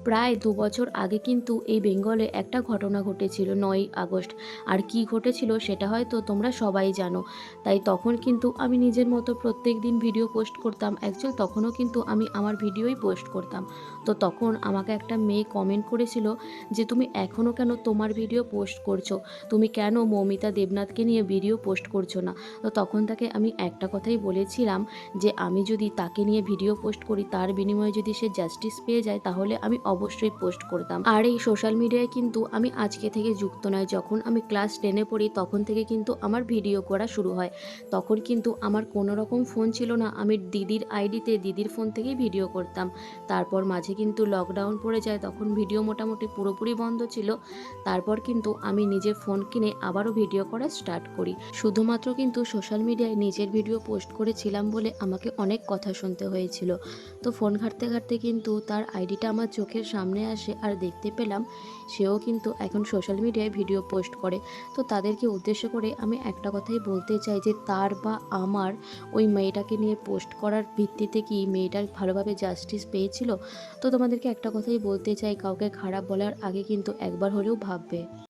প্রায় ২ বছর আগে কিন্তু এই বেঙ্গলে একটা ঘটনা ঘটেছিল ৯ই আগস্ট। আর কি ঘটেছিল সেটা হয়তো তোমরা সবাই জানো। তাই তখন কিন্তু আমি নিজের মতো প্রত্যেকদিন ভিডিও পোস্ট করতাম। অ্যাকচুয়াল তখনও কিন্তু আমি আমার ভিডিওই পোস্ট করতাম। তো তখন আমাকে একটা মেয়ে কমেন্ট করেছিল যে, "তুমি এখনও কেন তোমার ভিডিও পোস্ট করছো? তুমি কেন মৌমিতা দেবনাথকে নিয়ে ভিডিও পোস্ট করছো না?" তো তখন তাকে আমি একটা কথাই বলেছিলাম যে, আমি যদি তাকে নিয়ে ভিডিও পোস্ট করি, তার বিনিময়ে যদি সে জাস্টিস পেয়ে যায়, তাহলে আমি অবশ্যই পোস্ট করতাম। আর এই সোশ্যাল মিডিয়ায় কিন্তু আমি আজকে থেকে যুক্ত নয়। যখন আমি ক্লাস 10 এ পড়ি তখন থেকে কিন্তু আমার ভিডিও করা শুরু হয়। তখন কিন্তু আমার কোনো রকম ফোন ছিল না। আমি দিদির আইডিতে দিদির ফোন থেকেই ভিডিও করতাম। তারপর মাঝে কিন্তু লকডাউন পড়ে যায়, তখন ভিডিও মোটামুটি পুরোপুরি বন্ধ ছিল। তারপর কিন্তু আমি নিজের ফোন কিনে আবারও ভিডিও করা স্টার্ট করি। শুধুমাত্র কিন্তু সোশ্যাল মিডিয়ায় নিজের ভিডিও পোস্ট করেছিলাম বলে আমাকে অনেক কথা শুনতে হয়েছিল। তো ফোন ঘাঁটতে ঘাঁটতে কিন্তু তার আইডিটা আমার চোখের সামনে আসে আর দেখতে পেলাম সেও কিন্তু এখন সোশ্যাল মিডিয়ায় ভিডিও পোস্ট করে। তো তাদেরকে উদ্দেশ্য করে আমি একটা কথাই বলতে চাই যে, তার বা আমার ওই মেয়েটাকে নিয়ে পোস্ট করার ভিত্তিতে কি মেয়েটার ভালোভাবে জাস্টিস পেয়েছিল? তো তোমাদেরকে একটা কথাই বলতে চাই, কাউকে খারাপ বলার আগে কিন্তু একবার হলেও ভাববে।